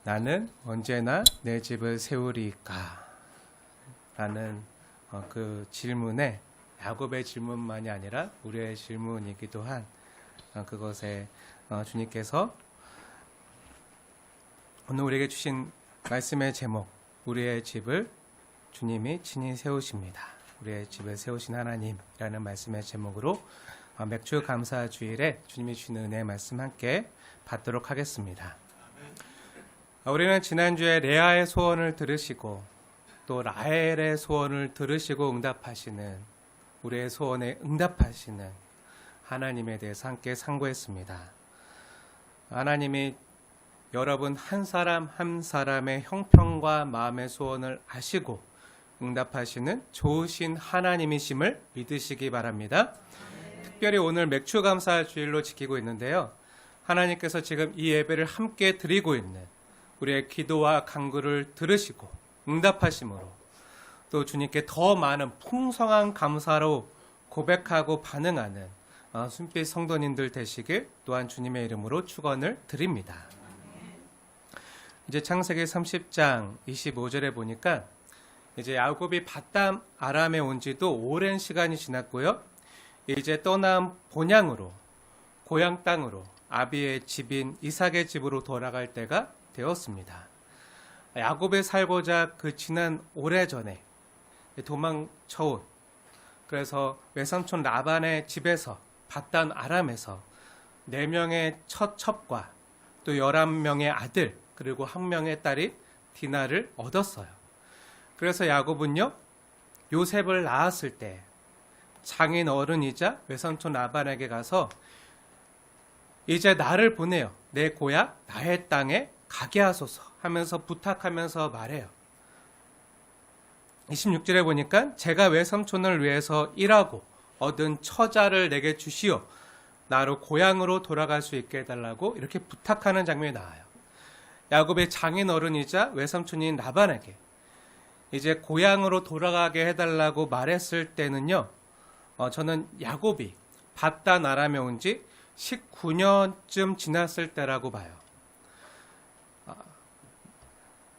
나는 언제나 내 집을 세우리까? 라는 그 질문에 야곱의 질문만이 아니라 우리의 질문이기도 한 그것에 주님께서 오늘 우리에게 주신 말씀의 제목, 우리의 집을 주님이 친히 세우십니다. 우리의 집을 세우신 하나님이라는 말씀의 제목으로 맥주 감사 주일에 주님이 주신 은혜의 말씀 함께 받도록 하겠습니다. 우리는 지난주에 레아의 소원을 들으시고 또 라헬의 소원을 들으시고 응답하시는, 우리의 소원에 응답하시는 하나님에 대해서 함께 상고했습니다. 하나님이 여러분 한 사람 한 사람의 형편과 마음의 소원을 아시고 응답하시는 좋으신 하나님이심을 믿으시기 바랍니다. 특별히 오늘 맥주감사 주일로 지키고 있는데요. 하나님께서 지금 이 예배를 함께 드리고 있는 우리의 기도와 간구를 들으시고 응답하심으로 또 주님께 더 많은 풍성한 감사로 고백하고 반응하는 순빛 성도님들 되시길 또한 주님의 이름으로 축원을 드립니다. 이제 창세기 30장 25절에 보니까 이제 야곱이 밧담 아람에 온 지도 오랜 시간이 지났고요. 이제 떠난 본향으로, 고향 땅으로 아비의 집인 이삭의 집으로 돌아갈 때가 되었습니다. 야곱이 살고자 그 지난 오래전에 도망쳐온, 그래서 외삼촌 라반의 집에서 밧단 아람에서 4명의 첫 첩과 또 11명의 아들 그리고 1명의 딸이 디나를 얻었어요. 그래서 야곱은요, 요셉을 낳았을 때 장인 어른이자 외삼촌 라반에게 가서 이제 나를 보내요. 내 고향 나의 땅에 가게 하소서 하면서 부탁하면서 말해요. 26절에 보니까 제가 외삼촌을 위해서 일하고 얻은 처자를 내게 주시오. 나로 고향으로 돌아갈 수 있게 해달라고 이렇게 부탁하는 장면이 나와요. 야곱의 장인 어른이자 외삼촌인 라반에게 이제 고향으로 돌아가게 해달라고 말했을 때는요, 저는 야곱이 밧단 아람에 온 지 19년쯤 지났을 때라고 봐요.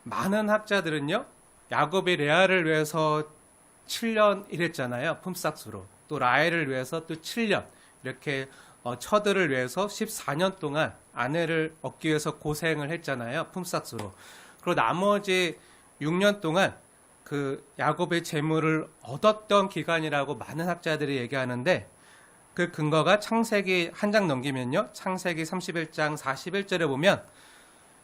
많은 학자들은요, 야곱이 레아를 위해서 7년 일했잖아요. 품삯으로. 또 라헬을 위해서 또 7년, 이렇게 처들을 위해서 14년 동안 아내를 얻기 위해서 고생을 했잖아요. 품삯으로. 그리고 나머지 6년 동안 그 야곱의 재물을 얻었던 기간이라고 많은 학자들이 얘기하는데, 그 근거가 창세기 한 장 넘기면요, 창세기 31장 41절에 보면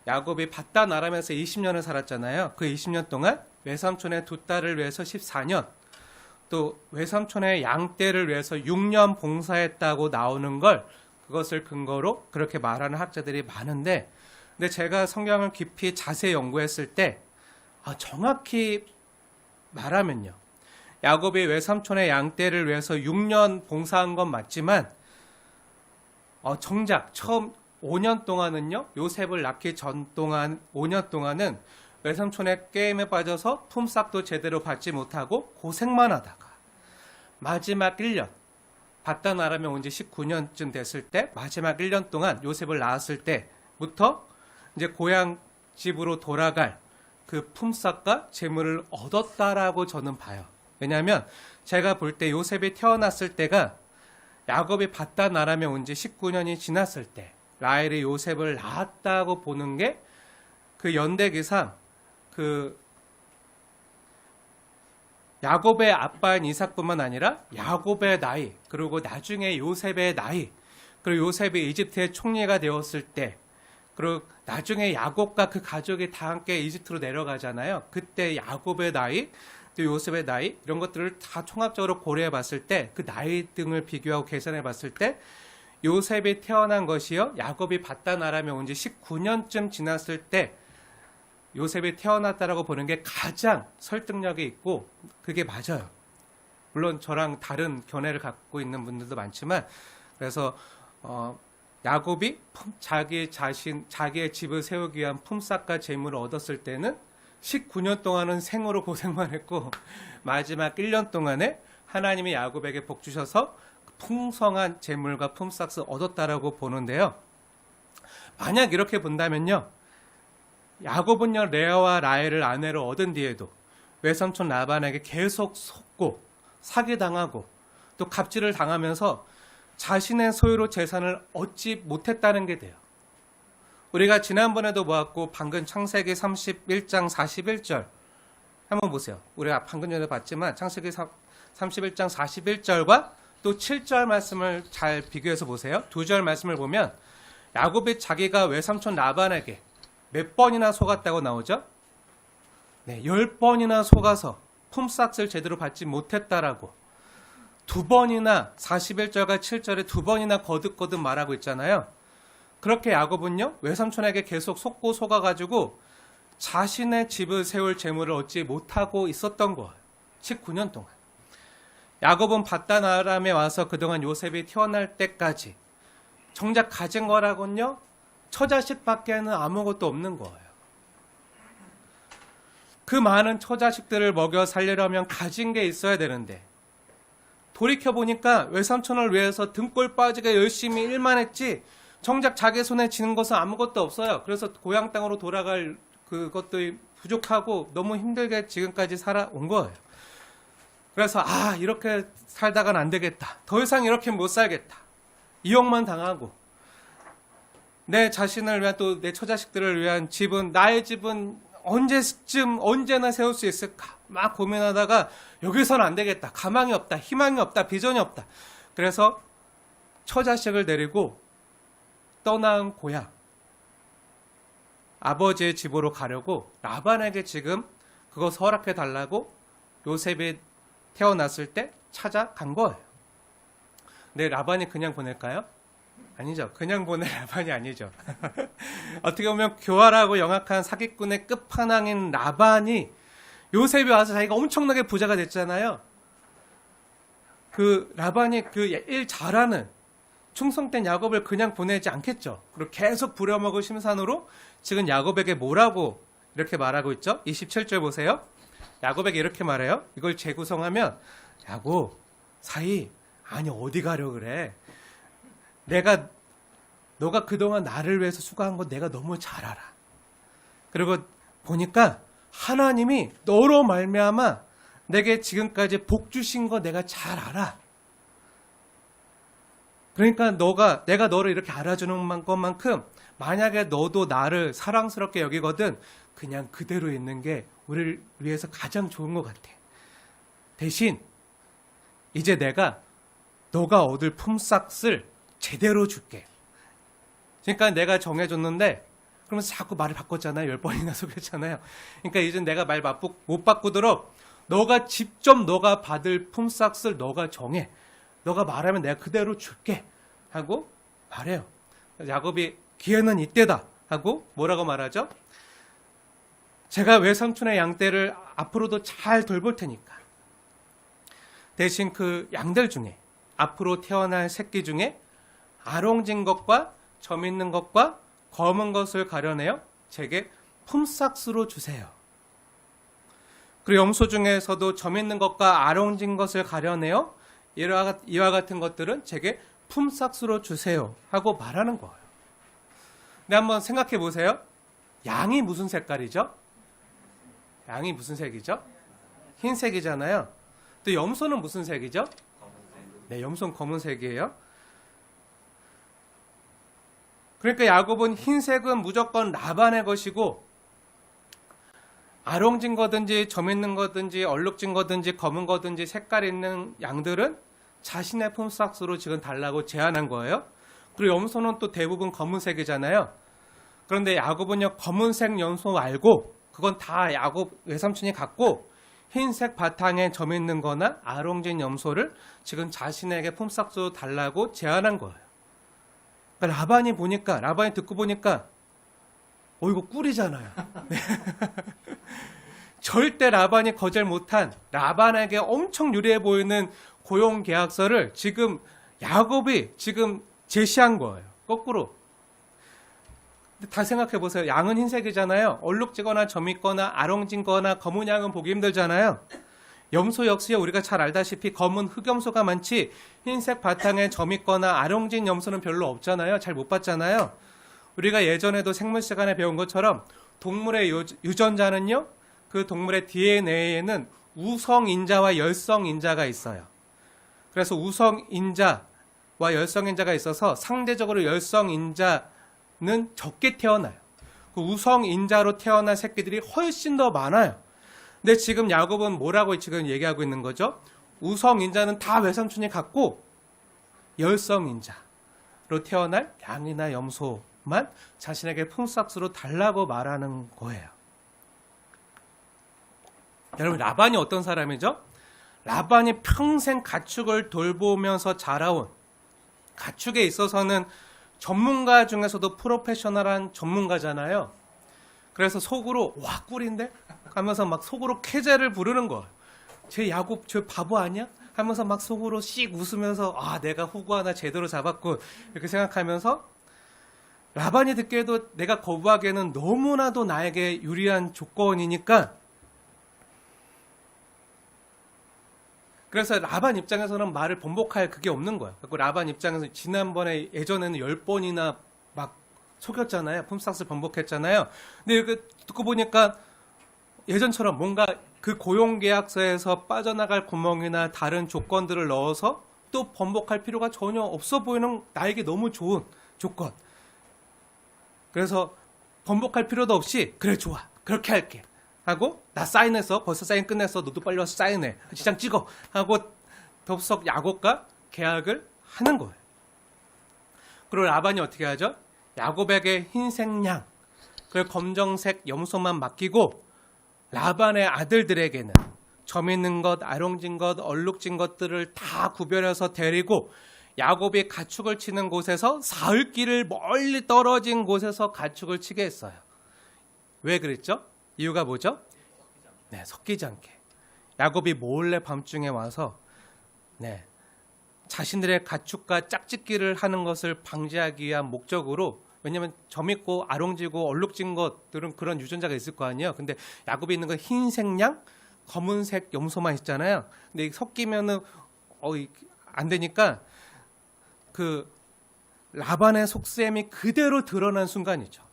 야곱이 밧단 아람에서 20년을 살았잖아요. 그 20년 동안 외삼촌의 2딸을 위해서 14년, 또 외삼촌의 양떼를 위해서 6년 봉사했다고 나오는 걸, 그것을 근거로 그렇게 말하는 학자들이 많은데, 근데 제가 성경을 깊이 자세히 연구했을 때 정확히 말하면요, 야곱이 외삼촌의 양떼를 위해서 6년 봉사한 건 맞지만 정작 처음 5년 동안은요, 요셉을 낳기 전 동안 5년 동안은 외삼촌의 게임에 빠져서 품삯도 제대로 받지 못하고 고생만 하다가 마지막 1년, 밧단 아람에 온 지 19년쯤 됐을 때 마지막 1년 동안 요셉을 낳았을 때부터 이제 고향 집으로 돌아갈 그 품삯과 재물을 얻었다라고 저는 봐요. 왜냐하면 제가 볼 때 요셉이 태어났을 때가 야곱이 밧단 아람에 온 지 19년이 지났을 때 라헬이 요셉을 낳았다고 보는 게 그 연대기상 그 야곱의 아빠인 이삭뿐만 아니라 야곱의 나이, 그리고 나중에 요셉의 나이, 그리고 요셉이 이집트의 총리가 되었을 때, 그리고 나중에 야곱과 그 가족이 다 함께 이집트로 내려가잖아요. 그때 야곱의 나이, 또 요셉의 나이, 이런 것들을 다 총합적으로 고려해 봤을 때, 그 나이 등을 비교하고 계산해 봤을 때 요셉이 태어난 것이요, 야곱이 밧단 아람에 온 지 19년쯤 지났을 때 요셉이 태어났다라고 보는 게 가장 설득력이 있고 그게 맞아요. 물론 저랑 다른 견해를 갖고 있는 분들도 많지만, 그래서 야곱이 자기의 집을 세우기 위한 품삯과 재물을 얻었을 때는 19년 동안은 생으로 고생만 했고 마지막 1년 동안에 하나님이 야곱에게 복 주셔서 풍성한 재물과 품삯을 얻었다라고 보는데요. 만약 이렇게 본다면요, 야곱은요 레아와 라헬을 아내로 얻은 뒤에도 외삼촌 라반에게 계속 속고 사기당하고 또 갑질을 당하면서 자신의 소유로 재산을 얻지 못했다는 게 돼요. 우리가 지난번에도 보았고 방금 창세기 31장 41절 한번 보세요. 우리가 방금 전에 봤지만 창세기 31장 41절과 또 7절 말씀을 잘 비교해서 보세요. 두 절 말씀을 보면 야곱이 자기가 외삼촌 라반에게 몇 번이나 속았다고 나오죠? 네, 10번이나 속아서 품삯을 제대로 받지 못했다라고 두 번이나 41절과 7절에 두 번이나 거듭거듭 말하고 있잖아요. 그렇게 야곱은요 외삼촌에게 계속 속고 속아가지고 자신의 집을 세울 재물을 얻지 못하고 있었던 거예요. 19년 동안. 야곱은 바단 아람에 와서 그동안 요셉이 태어날 때까지 정작 가진 거라곤요 처자식밖에는 아무것도 없는 거예요. 그 많은 처자식들을 먹여 살리려면 가진 게 있어야 되는데 돌이켜보니까 외삼촌을 위해서 등골 빠지게 열심히 일만 했지 정작 자기 손에 쥐는 것은 아무것도 없어요. 그래서 고향 땅으로 돌아갈 그것도 부족하고 너무 힘들게 지금까지 살아온 거예요. 그래서 이렇게 살다간 안 되겠다. 더 이상 이렇게 못 살겠다. 이용만 당하고 내 자신을 위한 또 내 처자식들을 위한 집은 나의 집은 언제나 세울 수 있을까 막 고민하다가 여기서는 안 되겠다. 가망이 없다. 희망이 없다. 비전이 없다. 그래서 처자식을 데리고 떠난 고향 아버지의 집으로 가려고 라반에게 지금 그거 허락해 달라고 요셉이 태어났을 때 찾아간 거예요. 근데 라반이 그냥 보낼까요? 아니죠. 그냥 보낼 라반이 아니죠. 어떻게 보면 교활하고 영악한 사기꾼의 끝판왕인 라반이 요셉이 와서 자기가 엄청나게 부자가 됐잖아요. 그 라반이 그 일 잘하는 충성된 야곱을 그냥 보내지 않겠죠. 그리고 계속 부려먹을 심산으로 지금 야곱에게 뭐라고 이렇게 말하고 있죠. 27절 보세요. 야곱에게 이렇게 말해요. 이걸 재구성하면 야곱 아니 어디 가려 그래. 너가 그동안 나를 위해서 수고한 거 내가 너무 잘 알아. 그리고 보니까 하나님이 너로 말미암아 내게 지금까지 복 주신 거 내가 잘 알아. 그러니까 내가 너를 이렇게 알아주는 것만큼 만약에 너도 나를 사랑스럽게 여기거든 그냥 그대로 있는 게 우리를 위해서 가장 좋은 것 같아. 대신 이제 너가 얻을 품삯을 제대로 줄게. 그러니까 내가 정해줬는데 그러면서 자꾸 말을 바꿨잖아요. 10번이나 속였잖아요. 그러니까 이제 내가 말 못 바꾸도록 너가 받을 품삯을 너가 정해. 너가 말하면 내가 그대로 줄게 하고 말해요. 야곱이 기회는 이때다 하고 뭐라고 말하죠? 제가 외삼촌의 양떼를 앞으로도 잘 돌볼 테니까 대신 그 양들 중에 앞으로 태어날 새끼 중에 아롱진 것과 점 있는 것과 검은 것을 가려내어 제게 품삯으로 주세요. 그리고 염소 중에서도 점 있는 것과 아롱진 것을 가려내어 이와 같은 것들은 제게 품삯으로 주세요 하고 말하는 거예요. 근데 한번 생각해 보세요. 양이 무슨 색깔이죠? 양이 무슨 색이죠? 흰색이잖아요. 또 염소는 무슨 색이죠? 네, 염소는 검은색이에요. 그러니까 야곱은 흰색은 무조건 라반의 것이고 아롱진 거든지 점 있는 거든지 얼룩진 거든지 검은 거든지 색깔 있는 양들은 자신의 품삯으로 지금 달라고 제안한 거예요. 그리고 염소는 또 대부분 검은색이잖아요. 그런데 야곱은요 검은색 염소 말고 그건 다 야곱 외삼촌이 갖고 흰색 바탕에 점 있는 거나 아롱진 염소를 지금 자신에게 품삯으로 달라고 제안한 거예요. 그러니까 라반이 듣고 보니까 이거 꿀이잖아요. 절대 라반이 거절 못한 라반에게 엄청 유리해 보이는 고용계약서를 지금 야곱이 지금 제시한 거예요. 거꾸로. 다 생각해 보세요. 양은 흰색이잖아요. 얼룩지거나 점 있거나 아롱진거나 검은 양은 보기 힘들잖아요. 염소 역시요 우리가 잘 알다시피 검은 흑염소가 많지 흰색 바탕에 점 있거나 아롱진 염소는 별로 없잖아요. 잘 못 봤잖아요. 우리가 예전에도 생물 시간에 배운 것처럼 동물의 유전자는요, 그 동물의 DNA에는 우성인자와 열성인자가 있어요. 그래서 우성인자와 열성인자가 있어서 상대적으로 열성인자는 적게 태어나요. 그 우성인자로 태어난 새끼들이 훨씬 더 많아요. 근데 지금 야곱은 뭐라고 지금 얘기하고 있는 거죠? 우성인자는 다 외삼촌이 갖고 열성인자로 태어날 양이나 염소만 자신에게 품삯으로 달라고 말하는 거예요. 여러분, 라반이 어떤 사람이죠? 라반이 평생 가축을 돌보면서 자라온, 가축에 있어서는 전문가 중에서도 프로페셔널한 전문가잖아요. 그래서 속으로 와 꿀인데? 하면서 막 속으로 쾌재를 부르는 거예요. 쟤 야곱 저 바보 아니야? 하면서 막 속으로 씩 웃으면서 아 내가 호구 하나 제대로 잡았군 이렇게 생각하면서 라반이 듣기에도 내가 거부하기에는 너무나도 나에게 유리한 조건이니까 그래서 라반 입장에서는 말을 번복할 그게 없는 거예요. 그리고 라반 입장에서 지난번에 예전에는 10번이나 막 속였잖아요. 품삯을 번복했잖아요. 근데 이렇게 듣고 보니까 예전처럼 뭔가 그 고용계약서에서 빠져나갈 구멍이나 다른 조건들을 넣어서 또 번복할 필요가 전혀 없어 보이는 나에게 너무 좋은 조건. 그래서 번복할 필요도 없이 그래 좋아 그렇게 할게 하고 나 사인했어 벌써 사인 끝냈어 너도 빨리 와서 사인해 지장 찍어 하고 덥석 야곱과 계약을 하는 거예요. 그리고 라반이 어떻게 하죠? 야곱에게 흰색 양 그리고 검정색 염소만 맡기고 라반의 아들들에게는 점 있는 것, 아롱진 것, 얼룩진 것들을 다 구별해서 데리고 야곱이 가축을 치는 곳에서 사흘길을 멀리 떨어진 곳에서 가축을 치게 했어요. 왜 그랬죠? 이유가 뭐죠? 네, 섞이지 않게. 야곱이 몰래 밤중에 와서 자신들의 가축과 짝짓기를 하는 것을 방지하기 위한 목적으로 왜냐하면 점 있고 아롱지고 얼룩진 것들은 그런 유전자가 있을 거 아니에요. 근데 야곱이 있는 건 흰색 양, 검은색 염소만 있잖아요. 근데 섞이면은 안 되니까 그 라반의 속셈이 그대로 드러난 순간이죠.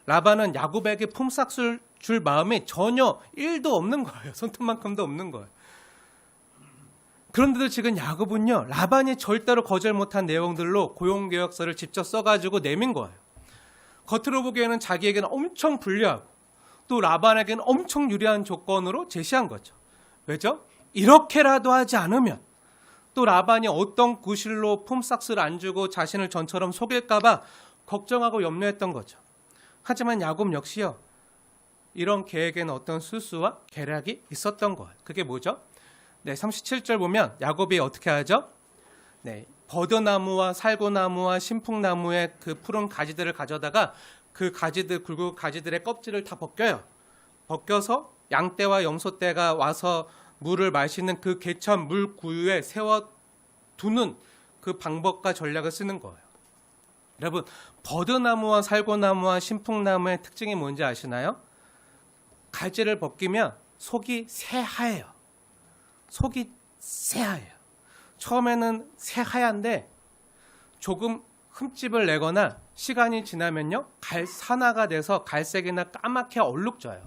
라반은 야곱에게 품삯을 줄 마음이 전혀 1도 없는 거예요. 손톱만큼도 없는 거예요. 그런데도 지금 야곱은요, 라반이 절대로 거절 못한 내용들로 고용계약서를 직접 써가지고 내민 거예요. 겉으로 보기에는 자기에게는 엄청 불리하고 또 라반에게는 엄청 유리한 조건으로 제시한 거죠. 왜죠? 이렇게라도 하지 않으면 또 라반이 어떤 구실로 품삯을 안 주고 자신을 전처럼 속일까봐 걱정하고 염려했던 거죠. 하지만 야곱 역시요. 이런 계획에는 어떤 수수와 계략이 있었던 거예요. 그게 뭐죠? 37절 보면 야곱이 어떻게 하죠? 버드나무와 살구나무와 신풍나무의 그 푸른 가지들을 가져다가 그 가지들, 굵은 가지들의 껍질을 다 벗겨요. 벗겨서 양떼와 염소떼가 와서 물을 마시는 그 개천 물 구유에 세워두는 그 방법과 전략을 쓰는 거예요. 여러분, 버드나무와 살구나무와 신풍나무의 특징이 뭔지 아시나요? 가지를 벗기면 속이 새하예요. 속이 새하예요. 처음에는 새하얀데 조금 흠집을 내거나 시간이 지나면요 산화가 돼서 갈색이나 까맣게 얼룩져요.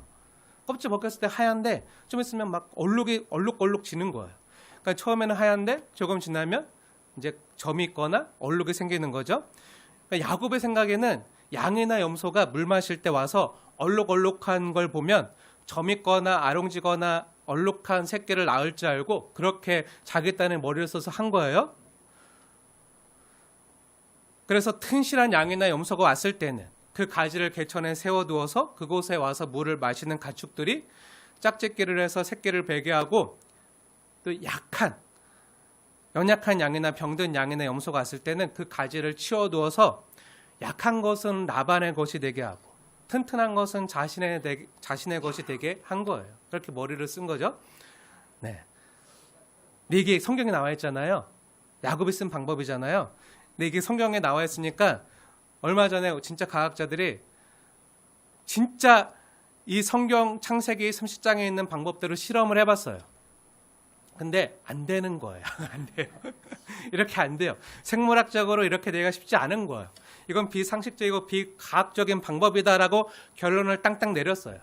껍질 벗겼을 때 하얀데 좀 있으면 막 얼룩 지는 거예요. 그러니까 처음에는 하얀데 조금 지나면 이제 점이 있거나 얼룩이 생기는 거죠. 그러니까 야곱의 생각에는 양이나 염소가 물 마실 때 와서 얼룩한 걸 보면 점 있거나 아롱지거나 얼룩한 새끼를 낳을 줄 알고 그렇게 자기 딴에 머리를 써서 한 거예요. 그래서 튼실한 양이나 염소가 왔을 때는 그 가지를 개천에 세워두어서 그곳에 와서 물을 마시는 가축들이 짝짓기를 해서 새끼를 베게 하고 또 연약한 양이나 병든 양이나 염소가 왔을 때는 그 가지를 치워두어서 약한 것은 라반의 것이 되게 하고 튼튼한 것은 자신의 것이 되게 한 거예요. 그렇게 머리를 쓴 거죠. 이게 성경에 나와 있잖아요. 야곱이 쓴 방법이잖아요. 근데 이게 성경에 나와 있으니까 얼마 전에 진짜 과학자들이 진짜 이 성경 창세기 30장에 있는 방법대로 실험을 해봤어요. 근데 안 되는 거예요. 안 돼요. 이렇게 안 돼요. 생물학적으로 이렇게 되기가 쉽지 않은 거예요. 이건 비상식적이고 비과학적인 방법이다라고 결론을 땅땅 내렸어요.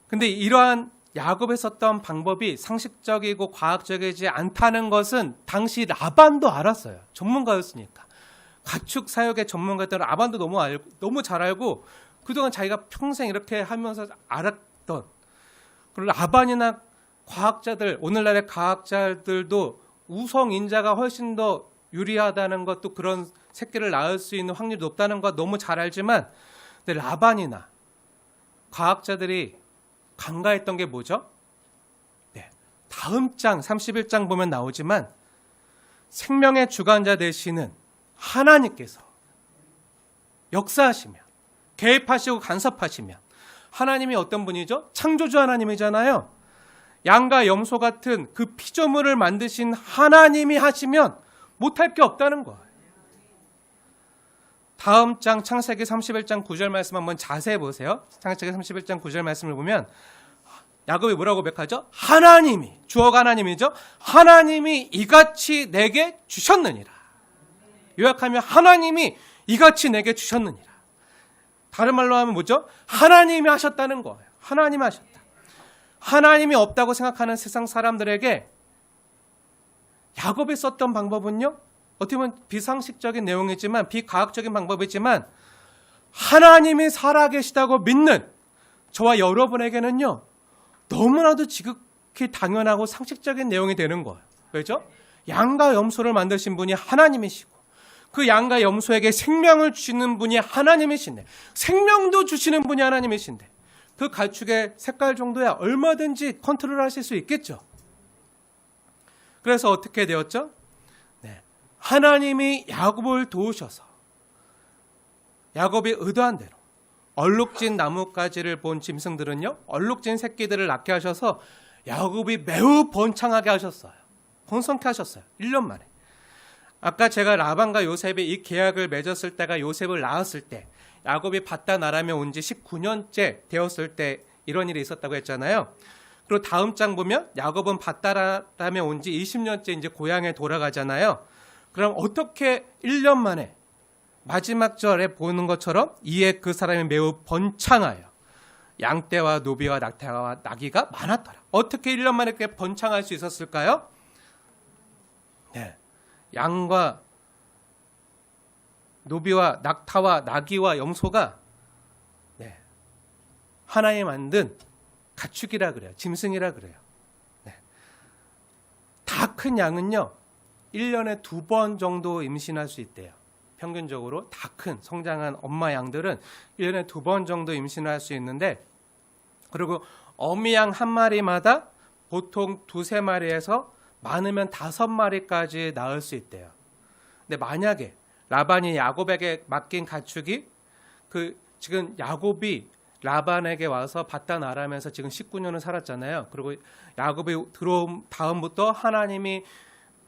근데 이러한 야곱이 썼던 방법이 상식적이고 과학적이지 않다는 것은 당시 라반도 알았어요. 전문가였으니까. 가축 사육의 전문가였던 라반도 너무 잘 알고 그동안 자기가 평생 이렇게 하면서 알았던, 그리고 라반이나 과학자들, 오늘날의 과학자들도 우성인자가 훨씬 더 유리하다는 것도, 그런 새끼를 낳을 수 있는 확률이 높다는 것 너무 잘 알지만, 근데 라반이나 과학자들이 간과했던 게 뭐죠? 네, 다음 장 31장 보면 나오지만 생명의 주관자 되시는 하나님께서 역사하시며 개입하시고 간섭하시며, 하나님이 어떤 분이죠? 창조주 하나님이잖아요. 양과 염소 같은 그 피조물을 만드신 하나님이 하시면 못할 게 없다는 거예요. 다음 장 창세기 31장 9절 말씀 한번 자세히 보세요. 창세기 31장 9절 말씀을 보면 야곱이 뭐라고 고백하죠? 하나님이, 주어가 하나님이죠. 하나님이 이같이 내게 주셨느니라. 요약하면 하나님이 이같이 내게 주셨느니라. 다른 말로 하면 뭐죠? 하나님이 하셨다는 거예요. 하나님이 하셨다. 하나님이 없다고 생각하는 세상 사람들에게 야곱이 썼던 방법은요, 어떻게 보면 비상식적인 내용이지만, 비과학적인 방법이지만, 하나님이 살아계시다고 믿는 저와 여러분에게는요, 너무나도 지극히 당연하고 상식적인 내용이 되는 거예요. 왜죠? 양과 염소를 만드신 분이 하나님이시고, 그 양과 염소에게 생명을 주시는 분이 하나님이신데, 생명도 주시는 분이 하나님이신데, 그 가축의 색깔 정도야 얼마든지 컨트롤 하실 수 있겠죠. 그래서 어떻게 되었죠? 네, 하나님이 야곱을 도우셔서 야곱이 의도한 대로 얼룩진 나뭇가지를 본 짐승들은요, 얼룩진 새끼들을 낳게 하셔서 야곱이 매우 번창하게 하셨어요. 번성케 하셨어요. 1년 만에. 아까 제가 라반과 요셉이 이 계약을 맺었을 때가 요셉을 낳았을 때, 야곱이 바단 아람에 온 지 19년째 되었을 때 이런 일이 있었다고 했잖아요. 그리고 다음 장 보면 야곱은 바단 아람에 온 지 20년째 이제 고향에 돌아가잖아요. 그럼 어떻게 1년 만에 마지막 절에 보는 것처럼 이에 그 사람이 매우 번창하여 양떼와 노비와 낙타와 나귀가 많았더라. 어떻게 1년 만에 그렇게 번창할 수 있었을까요? 네, 양과 노비와 낙타와 나귀와 염소가 하나님 만든 가축이라 그래요. 짐승이라 그래요. 다 큰 양은요, 1년에 2번 정도 임신할 수 있대요. 평균적으로 다 큰 성장한 엄마 양들은 1년에 2번 정도 임신할 수 있는데, 그리고 어미 양 한 마리마다 보통 2-3마리에서 많으면 5마리까지 낳을 수 있대요. 근데 만약에 라반이 야곱에게 맡긴 가축이, 지금 야곱이 라반에게 와서 바단 아람에서 지금 19년을 살았잖아요. 그리고 야곱이 들어온 다음부터 하나님이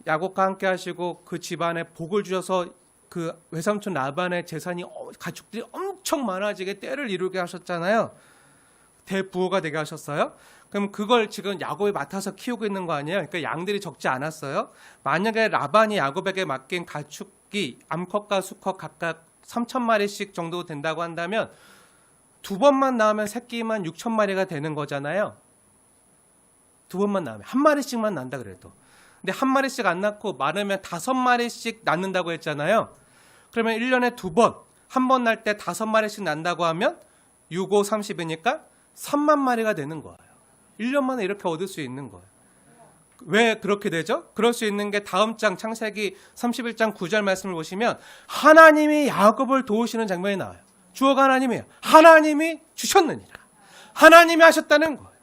야곱과 함께 하시고 그 집안에 복을 주셔서 그 외삼촌 라반의 재산이, 가축들이 엄청 많아지게 때를 이루게 하셨잖아요. 대부호가 되게 하셨어요. 그럼 그걸 지금 야곱이 맡아서 키우고 있는 거 아니에요? 그러니까 양들이 적지 않았어요. 만약에 라반이 야곱에게 맡긴 가축이 암컷과 수컷 각각 3,000마리씩 정도 된다고 한다면 2번만 낳으면 새끼만 6,000마리가 되는 거잖아요. 2번만 낳으면 한 마리씩만 난다 그래도. 근데 한 마리씩 안 낳고 많으면 5마리씩 낳는다고 했잖아요. 그러면 1년에 2번, 한 번 날 때 5마리씩 난다고 하면 6, 5, 30이니까 3만 마리가 되는 거예요. 1년 만에 이렇게 얻을 수 있는 거예요. 왜 그렇게 되죠? 그럴 수 있는 게 다음 장 창세기 31장 9절 말씀을 보시면 하나님이 야곱을 도우시는 장면이 나와요. 주어가 하나님이에요. 하나님이 주셨느니라. 하나님이 하셨다는 거예요.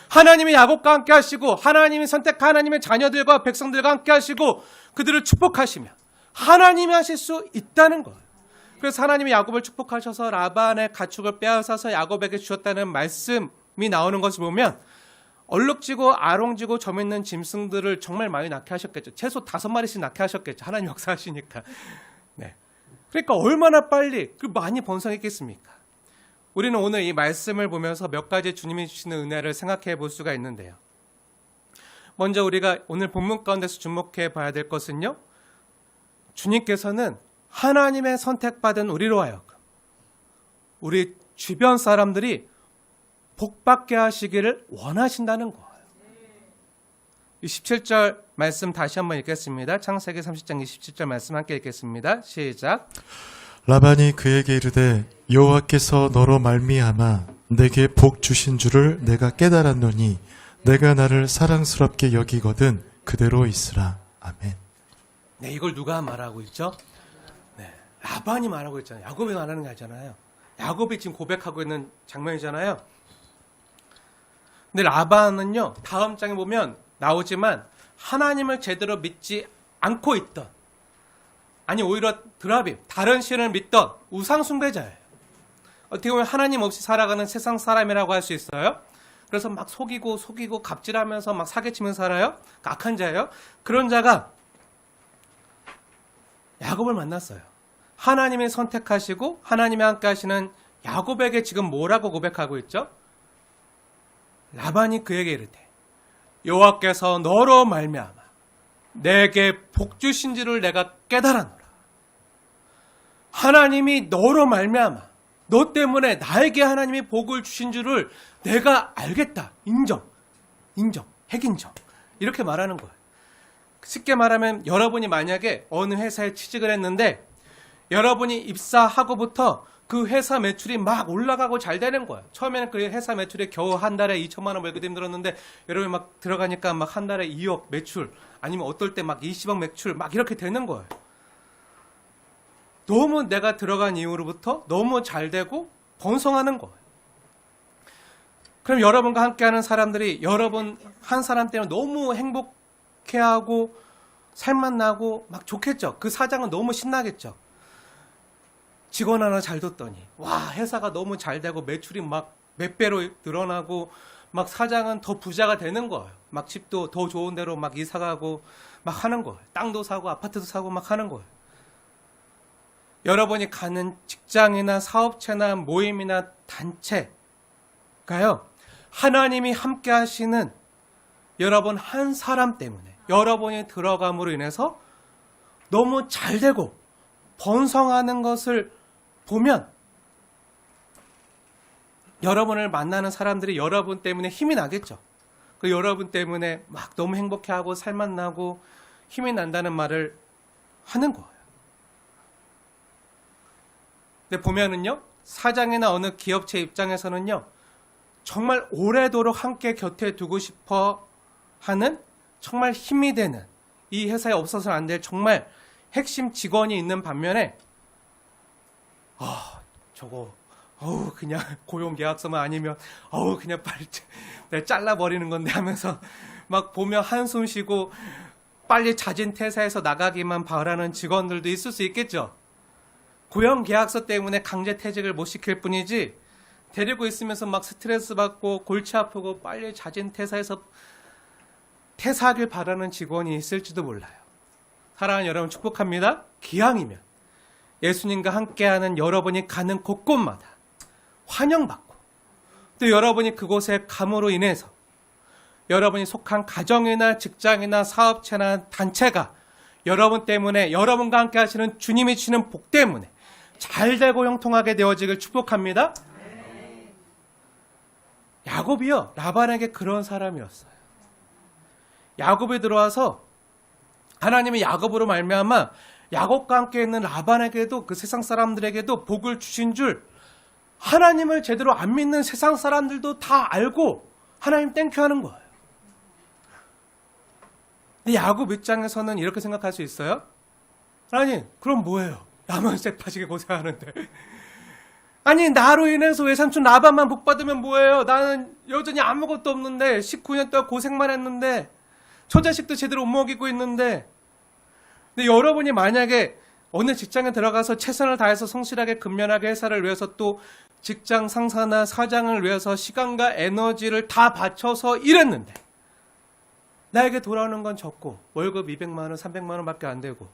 하나님이 야곱과 함께 하시고, 하나님이 선택한 하나님의 자녀들과 백성들과 함께 하시고 그들을 축복하시며 하나님이 하실 수 있다는 거예요. 그래서 하나님이 야곱을 축복하셔서 라반의 가축을 빼앗아서 야곱에게 주셨다는 말씀이 나오는 것을 보면 얼룩지고 아롱지고 점 있는 짐승들을 정말 많이 낳게 하셨겠죠. 최소 5마리씩 낳게 하셨겠죠. 하나님 역사하시니까. 네. 그러니까 얼마나 빨리 많이 번성했겠습니까? 우리는 오늘 이 말씀을 보면서 몇 가지 주님이 주시는 은혜를 생각해 볼 수가 있는데요. 먼저 우리가 오늘 본문 가운데서 주목해 봐야 될 것은요, 주님께서는 하나님의 선택받은 우리로 하여금 우리 주변 사람들이 복받게 하시기를 원하신다는 거예요. 이 17절 말씀 다시 한번 읽겠습니다. 창세기 30장 27절 말씀 함께 읽겠습니다. 시작. 라반이 그에게 이르되 여호와께서 너로 말미암아 내게 복 주신 줄을 내가 깨달았노니 내가 나를 사랑스럽게 여기거든 그대로 있으라. 아멘. 네, 이걸 누가 말하고 있죠? 네, 라반이 말하고 있잖아요. 야곱이 말하는 게 아니잖아요. 야곱이 지금 고백하고 있는 장면이잖아요. 근데 라반은요, 다음 장에 보면 나오지만 하나님을 제대로 믿지 않고 있던, 아니 오히려 드라빔, 다른 신을 믿던 우상 숭배자예요. 어떻게 보면 하나님 없이 살아가는 세상 사람이라고 할 수 있어요. 그래서 막 속이고 갑질하면서 막 사기치면서 살아요. 악한 자예요. 그런 자가 야곱을 만났어요. 하나님이 선택하시고 하나님이 함께 하시는 야곱에게 지금 뭐라고 고백하고 있죠? 라반이 그에게 이르되 여호와께서 너로 말미암아 내게 복 주신지를 내가 깨달았노라. 하나님이 너로 말미암아 너 때문에 나에게 하나님이 복을 주신 줄을 내가 알겠다. 인정, 핵인정. 이렇게 말하는 거예요. 쉽게 말하면 여러분이 만약에 어느 회사에 취직을 했는데 여러분이 입사하고부터 그 회사 매출이 막 올라가고 잘 되는 거예요. 처음에는 그 회사 매출이 겨우 한 달에 2천만 원 벌기도 힘들었는데 여러분이 막 들어가니까 막 한 달에 2억 매출, 아니면 어떨 때 막 20억 매출 막 이렇게 되는 거예요. 너무 내가 들어간 이후로부터 너무 잘 되고 번성하는 거예요. 그럼 여러분과 함께하는 사람들이 여러분 한 사람 때문에 너무 행복해하고 살만 나고 막 좋겠죠. 그 사장은 너무 신나겠죠. 직원 하나 잘 뒀더니 와, 회사가 너무 잘 되고 매출이 막 몇 배로 늘어나고 막 사장은 더 부자가 되는 거예요. 막 집도 더 좋은 데로 막 이사 가고 막 하는 거예요. 땅도 사고 아파트도 사고 막 하는 거예요. 여러분이 가는 직장이나 사업체나 모임이나 단체가요, 하나님이 함께 하시는 여러분 한 사람 때문에 여러분이 들어감으로 인해서 너무 잘 되고 번성하는 것을 보면 여러분을 만나는 사람들이 여러분 때문에 힘이 나겠죠. 그 여러분 때문에 막 너무 행복해하고 살맛 나고 힘이 난다는 말을 하는 거예요. 근데 보면은요, 사장이나 어느 기업체 입장에서는요, 정말 오래도록 함께 곁에 두고 싶어 하는 정말 힘이 되는, 이 회사에 없어서는 안 될 정말 핵심 직원이 있는 반면에 저거 그냥 고용계약서만 아니면 그냥 빨리 내가 잘라버리는 건데 하면서 막 보면 한숨 쉬고 빨리 자진 퇴사해서 나가기만 바라는 직원들도 있을 수 있겠죠. 고용계약서 때문에 강제 퇴직을 못 시킬 뿐이지 데리고 있으면서 막 스트레스 받고 골치 아프고 빨리 자진 퇴사해서 퇴사하길 바라는 직원이 있을지도 몰라요. 사랑하는 여러분, 축복합니다. 기왕이면 예수님과 함께하는 여러분이 가는 곳곳마다 환영받고, 또 여러분이 그곳에 감으로 인해서 여러분이 속한 가정이나 직장이나 사업체나 단체가 여러분 때문에, 여러분과 함께 하시는 주님이 주시는 복 때문에 잘되고 형통하게 되어지길 축복합니다. 야곱이요, 라반에게 그런 사람이었어요. 야곱이 들어와서 하나님이 야곱으로 말미암아 야곱과 함께 있는 라반에게도, 그 세상 사람들에게도 복을 주신 줄 하나님을 제대로 안 믿는 세상 사람들도 다 알고 하나님 땡큐 하는 거예요. 근데 야곱 입장에서는 이렇게 생각할 수 있어요. 하나님, 그럼 뭐예요? 나만 쇠 빠지게 고생하는데. 아니, 나로 인해서 외삼촌 라반만 복 받으면 뭐예요? 나는 여전히 아무것도 없는데 19년 동안 고생만 했는데 처자식도 제대로 못 먹이고 있는데. 근데 여러분이 만약에 어느 직장에 들어가서 최선을 다해서 성실하게 근면하게 회사를 위해서, 또 직장 상사나 사장을 위해서 시간과 에너지를 다 바쳐서 일했는데 나에게 돌아오는 건 적고 월급 200만 원, 300만 원밖에 안 되고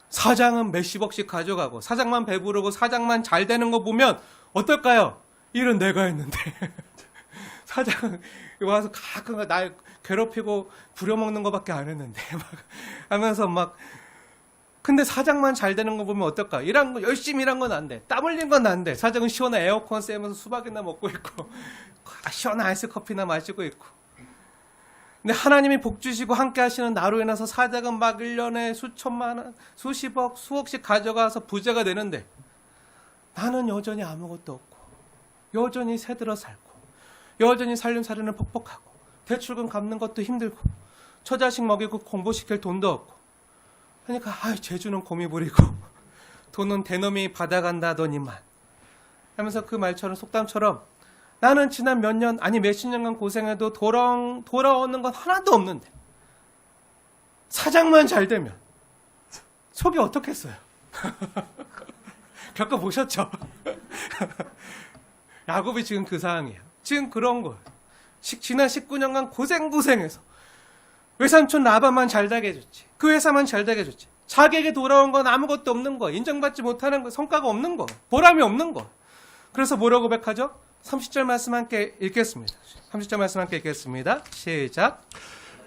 사장은 몇십억씩 가져가고 사장만 배부르고 사장만 잘 되는 거 보면 어떨까요? 일은 내가 했는데 사장 와서 가끔 괴롭히고 부려먹는 것밖에 안 했는데 막 하면서 막 근데 사장만 잘 되는 거 보면 어떨까? 일한 거 열심히 일한 건 안 돼. 땀 흘린 건 안 돼. 사장은 시원한 에어컨 쐬면서 수박이나 먹고 있고 시원한 아이스 커피나 마시고 있고. 근데 하나님이 복 주시고 함께 하시는 나로 인해서 사장은 막 1년에 수천만 원, 수십억, 수억씩 가져가서 부자가 되는데 나는 여전히 아무것도 없고 여전히 새들어 살고 여전히 살림살이는 퍽퍽하고 대출금 갚는 것도 힘들고 처자식 먹이고 공부시킬 돈도 없고 그러니까 제주는 곰이 부리고 돈은 대놈이 받아간다더니만 하면서 그 말처럼 속담처럼 나는 지난 몇 년 아니 몇십 년간 고생해도 돌아오는 건 하나도 없는데 사장만 잘 되면 속이 어떻겠어요? 겪어보셨죠? 야곱이 지금 그 상황이에요. 지금 그런 거예요. 지난 19년간 고생해서 외삼촌 라반만 잘 되게 해줬지. 그 회사만 잘 되게 해줬지. 자기에게 돌아온 건 아무것도 없는 거, 인정받지 못하는 거, 성과가 없는 거, 보람이 없는 거. 그래서 뭐라고 고백하죠? 30절 말씀 함께 읽겠습니다. 30절 말씀 함께 읽겠습니다. 시작.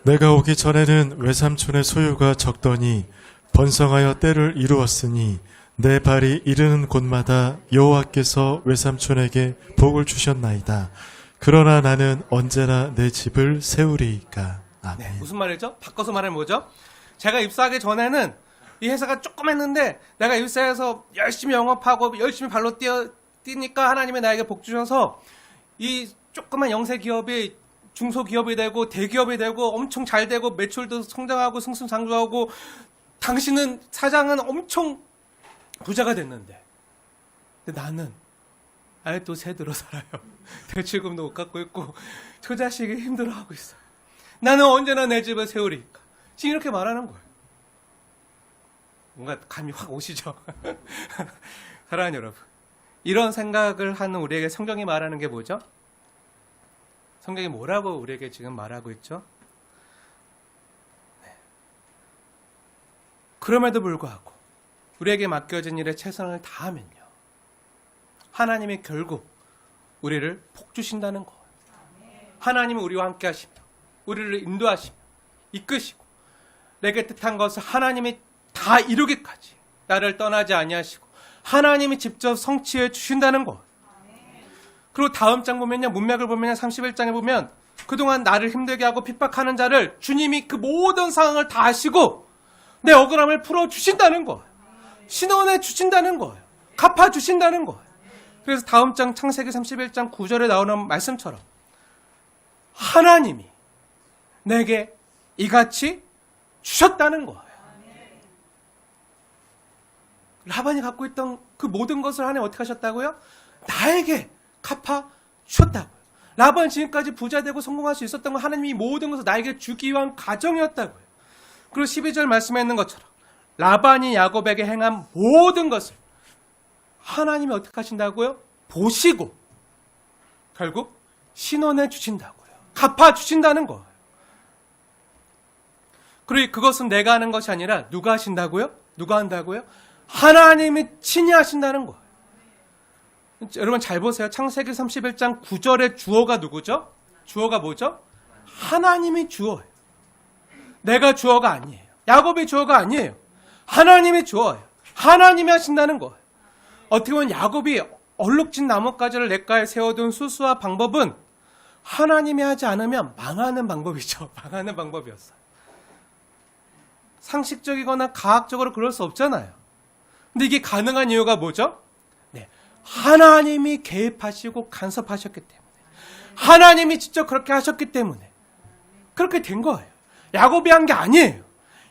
내가 오기 전에는 외삼촌의 소유가 적더니 번성하여 때를 이루었으니 내 발이 이르는 곳마다 여호와께서 외삼촌에게 복을 주셨나이다. 그러나 나는 언제나 내 집을 세우리이까. 아멘. 네, 무슨 말이죠? 바꿔서 말하면 뭐죠? 제가 입사하기 전에는 이 회사가 조그맸는데 내가 입사해서 열심히 영업하고 열심히 발로 뛰니까 하나님이 나에게 복 주셔서 이 조그만 영세 기업이 중소기업이 되고 대기업이 되고 엄청 잘 되고 매출도 성장하고 승승장구하고 당신은 사장은 엄청 부자가 됐는데 근데 나는 아예 또 새들어 살아요. 대출금도 못 갚고 있고 처자식이 힘들어하고 있어요. 나는 언제나 내 집을 세우리까. 지금 이렇게 말하는 거예요. 뭔가 감이 확 오시죠? 사랑하는 여러분, 이런 생각을 하는 우리에게 성경이 말하는 게 뭐죠? 성경이 뭐라고 우리에게 지금 말하고 있죠? 네. 그럼에도 불구하고 우리에게 맡겨진 일에 최선을 다하면요, 하나님이 결국 우리를 복 주신다는 거예요. 하나님이 우리와 함께 하시며 우리를 인도하시며 이끄시고 내게 뜻한 것을 하나님이 다 이루기까지 나를 떠나지 아니하시고 하나님이 직접 성취해 주신다는 것. 그리고 다음 장 보면요, 문맥을 보면요, 31장에 보면 그동안 나를 힘들게 하고 핍박하는 자를 주님이 그 모든 상황을 다 아시고 내 억울함을 풀어 주신다는 거예요. 신원해 주신다는 거예요. 갚아 주신다는 거예요. 그래서 다음 장 창세기 31장 9절에 나오는 말씀처럼 하나님이 내게 이같이 주셨다는 거예요. 라반이 갖고 있던 그 모든 것을 하나님 어떻게 하셨다고요? 나에게 갚아 주셨다고요. 라반이 지금까지 부자 되고 성공할 수 있었던 건 하나님이 모든 것을 나에게 주기 위한 과정이었다고요. 그리고 12절 말씀에 있는 것처럼 라반이 야곱에게 행한 모든 것을 하나님이 어떻게 하신다고요? 보시고 결국 신원해 주신다고요. 갚아 주신다는 거예요. 그리고 그것은 내가 하는 것이 아니라 누가 하신다고요? 누가 한다고요? 하나님이 친히 하신다는 거예요. 여러분 잘 보세요. 창세기 31장 9절의 주어가 누구죠? 주어가 뭐죠? 하나님이 주어예요. 내가 주어가 아니에요. 야곱이 주어가 아니에요. 하나님이 주어예요. 하나님이 하신다는 거예요. 어떻게 보면 야곱이 얼룩진 나뭇가지를 냇가에 세워둔 수수와 방법은 하나님이 하지 않으면 망하는 방법이죠. 망하는 방법이었어요. 상식적이거나 과학적으로 그럴 수 없잖아요. 근데 이게 가능한 이유가 뭐죠? 네, 하나님이 개입하시고 간섭하셨기 때문에, 하나님이 직접 그렇게 하셨기 때문에 그렇게 된 거예요. 야곱이 한 게 아니에요.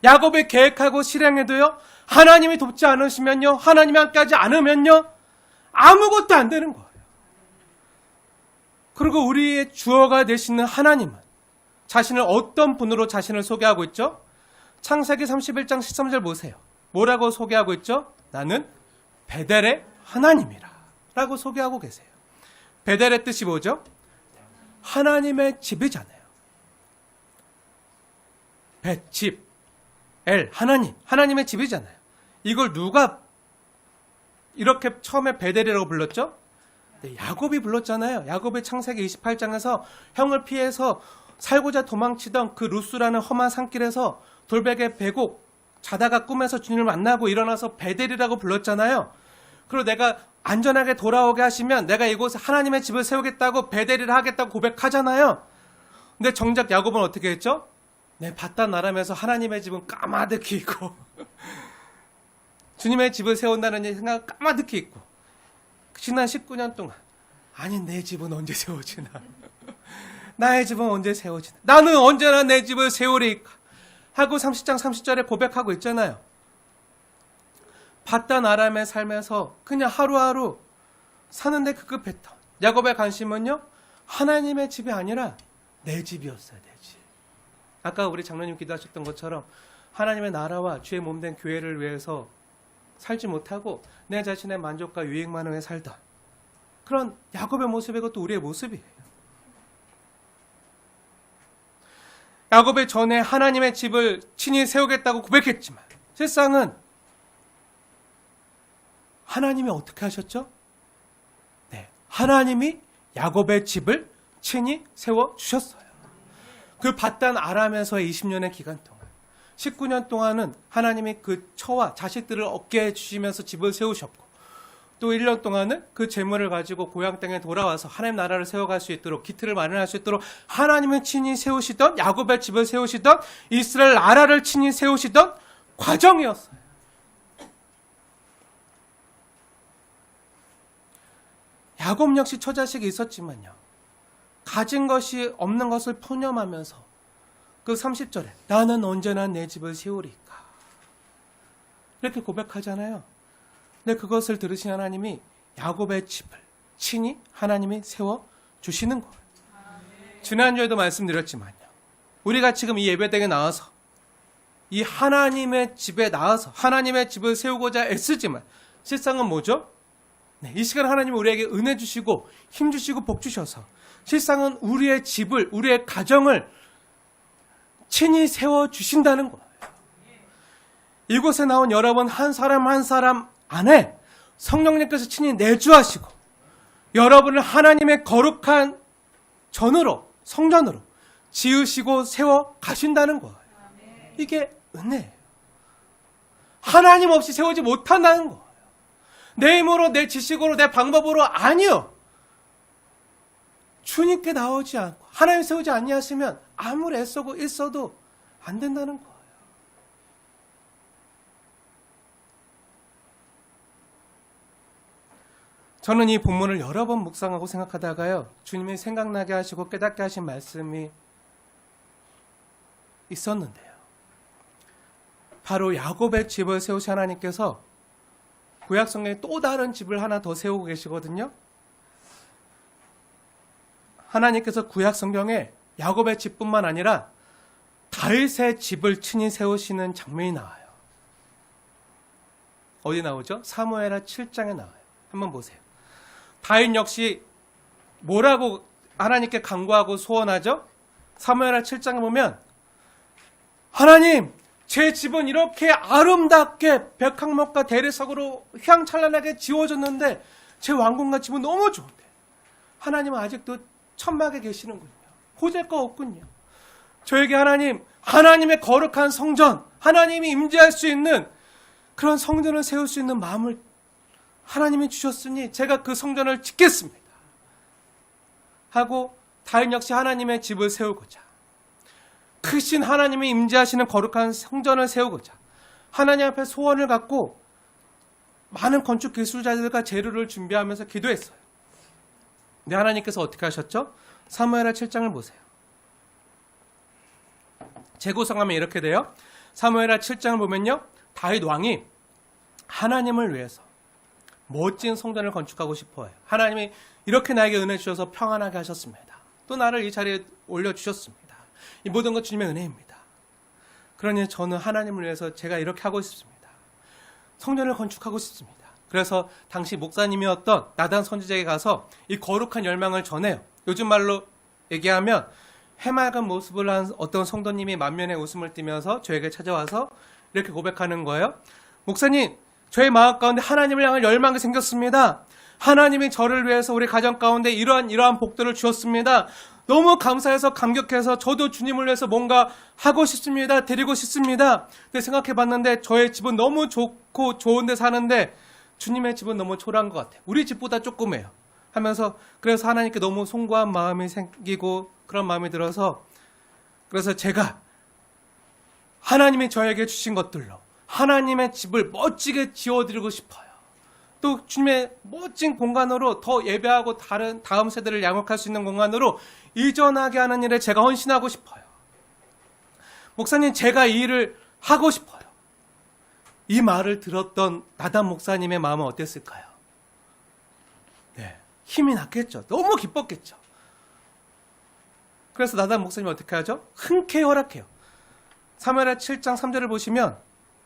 야곱이 계획하고 실행해도요, 하나님이 돕지 않으시면요, 하나님이 함께하지 않으면요, 아무것도 안 되는 거예요. 그리고 우리의 주어가 되시는 하나님은 자신을 어떤 분으로 자신을 소개하고 있죠? 창세기 31장 13절 보세요. 뭐라고 소개하고 있죠? 나는 베델의 하나님이라 라고 소개하고 계세요. 베델의 뜻이 뭐죠? 하나님의 집이잖아요. 집, 엘, 하나님, 하나님의 집이잖아요. 이걸 누가 이렇게 처음에 베델이라고 불렀죠? 네, 야곱이 불렀잖아요. 야곱이 창세기 28장에서 형을 피해서 살고자 도망치던 그 루스라는 험한 산길에서 돌베개 베고 자다가 꿈에서 주님을 만나고 일어나서 베델이라고 불렀잖아요. 그리고 내가 안전하게 돌아오게 하시면 내가 이곳에 하나님의 집을 세우겠다고 베델이를 하겠다고 고백하잖아요. 근데 정작 야곱은 어떻게 했죠? 네, 바단 아람에서 하나님의 집은 까마득히 있고 주님의 집을 세운다는 생각 까마득히 있고 지난 19년 동안 아니 내 집은 언제 세워지나 나의 집은 언제 세워지나 나는 언제나 내 집을 세우리까 하고 30장 30절에 고백하고 있잖아요. 바단 아람의 삶에서 그냥 하루하루 사는데 급급했던 야곱의 관심은요, 하나님의 집이 아니라 내 집이었어야 되지. 아까 우리 장로님 기도하셨던 것처럼 하나님의 나라와 주의 몸된 교회를 위해서 살지 못하고 내 자신의 만족과 유익만을 위해 살던 그런 야곱의 모습이 그것도 우리의 모습이에요. 야곱의 전에 하나님의 집을 친히 세우겠다고 고백했지만 실상은 하나님이 어떻게 하셨죠? 네, 하나님이 야곱의 집을 친히 세워주셨어요. 그 바단 아람에서의 20년의 기간 동안 19년 동안은 하나님이 그 처와 자식들을 얻게 해주시면서 집을 세우셨고 또 1년 동안은 그 재물을 가지고 고향 땅에 돌아와서 하나님 나라를 세워갈 수 있도록 기틀을 마련할 수 있도록 하나님을 친히 세우시던 야곱의 집을 세우시던 이스라엘 나라를 친히 세우시던 과정이었어요. 야곱 역시 처자식이 있었지만요. 가진 것이 없는 것을 푸념하면서 그 30절에 나는 언제나 내 집을 세우리까 이렇게 고백하잖아요. 근데 그것을 들으신 하나님이 야곱의 집을 친히 하나님이 세워주시는 거예요. 지난주에도 말씀드렸지만요. 우리가 지금 이 예배당에 나와서 이 하나님의 집에 나와서 하나님의 집을 세우고자 애쓰지만 실상은 뭐죠? 네, 이 시간 하나님이 우리에게 은혜 주시고 힘 주시고 복 주셔서 실상은 우리의 집을 우리의 가정을 친히 세워주신다는 거예요. 이곳에 나온 여러분 한 사람 한 사람 안에 성령님께서 친히 내주하시고 여러분을 하나님의 거룩한 전으로 성전으로 지으시고 세워 가신다는 거예요. 이게 은혜예요. 하나님 없이 세우지 못한다는 거예요. 내 힘으로 내 지식으로 내 방법으로 아니요. 주님께 나오지 않고 하나님 세우지 아니하시면 아무리 애써고 있어도 안 된다는 거예요. 저는 이 본문을 여러 번 묵상하고 생각하다가요. 주님이 생각나게 하시고 깨닫게 하신 말씀이 있었는데요. 바로 야곱의 집을 세우신 하나님께서 구약 성경에 또 다른 집을 하나 더 세우고 계시거든요. 하나님께서 구약 성경에 야곱의 집뿐만 아니라 다윗의 집을 친히 세우시는 장면이 나와요. 어디 나오죠? 사무엘하 7장에 나와요. 한번 보세요. 다윗 역시 뭐라고 하나님께 간구하고 소원하죠? 사무엘하 7장에 보면 하나님, 제 집은 이렇게 아름답게 백항목과 대리석으로 휘황찬란하게 지어졌는데 제 왕궁과 집은 너무 좋은데 하나님은 아직도 천막에 계시는군요. 호재가 없군요. 저에게 하나님, 하나님의 거룩한 성전, 하나님이 임재할 수 있는 그런 성전을 세울 수 있는 마음을 하나님이 주셨으니 제가 그 성전을 짓겠습니다. 하고 다윗 역시 하나님의 집을 세우고자 크신 하나님이 임재하시는 거룩한 성전을 세우고자 하나님 앞에 소원을 갖고 많은 건축 기술자들과 재료를 준비하면서 기도했어요. 근데 하나님께서 어떻게 하셨죠? 사무엘하 7장을 보세요. 재구성하면 이렇게 돼요. 사무엘하 7장을 보면요. 다윗 왕이 하나님을 위해서 멋진 성전을 건축하고 싶어해요. 하나님이 이렇게 나에게 은혜 주셔서 평안하게 하셨습니다. 또 나를 이 자리에 올려주셨습니다. 이 모든 것 주님의 은혜입니다. 그러니 저는 하나님을 위해서 제가 이렇게 하고 싶습니다. 성전을 건축하고 싶습니다. 그래서 당시 목사님이었던 나단 선지자에게 가서 이 거룩한 열망을 전해요. 요즘 말로 얘기하면 해맑은 모습을 한 어떤 성도님이 만면에 웃음을 띠면서 저에게 찾아와서 이렇게 고백하는 거예요. 목사님, 저의 마음 가운데 하나님을 향할 열망이 생겼습니다. 하나님이 저를 위해서 우리 가정 가운데 이러한 복들을 주었습니다. 너무 감사해서 감격해서 저도 주님을 위해서 뭔가 하고 싶습니다. 드리고 싶습니다. 근데 생각해 봤는데 저의 집은 너무 좋고 좋은 데 사는데 주님의 집은 너무 초라한 것 같아요. 우리 집보다 조그매요. 하면서 그래서 하나님께 너무 송구한 마음이 생기고 그런 마음이 들어서 그래서 제가 하나님이 저에게 주신 것들로 하나님의 집을 멋지게 지어드리고 싶어요. 또 주님의 멋진 공간으로 더 예배하고 다음 세대를 양육할 수 있는 공간으로 이전하게 하는 일에 제가 헌신하고 싶어요. 목사님, 제가 이 일을 하고 싶어요. 이 말을 들었던 나단 목사님의 마음은 어땠을까요? 네, 힘이 났겠죠. 너무 기뻤겠죠. 그래서 나단 목사님이 어떻게 하죠? 흔쾌히 허락해요. 사무엘하 7장 3절을 보시면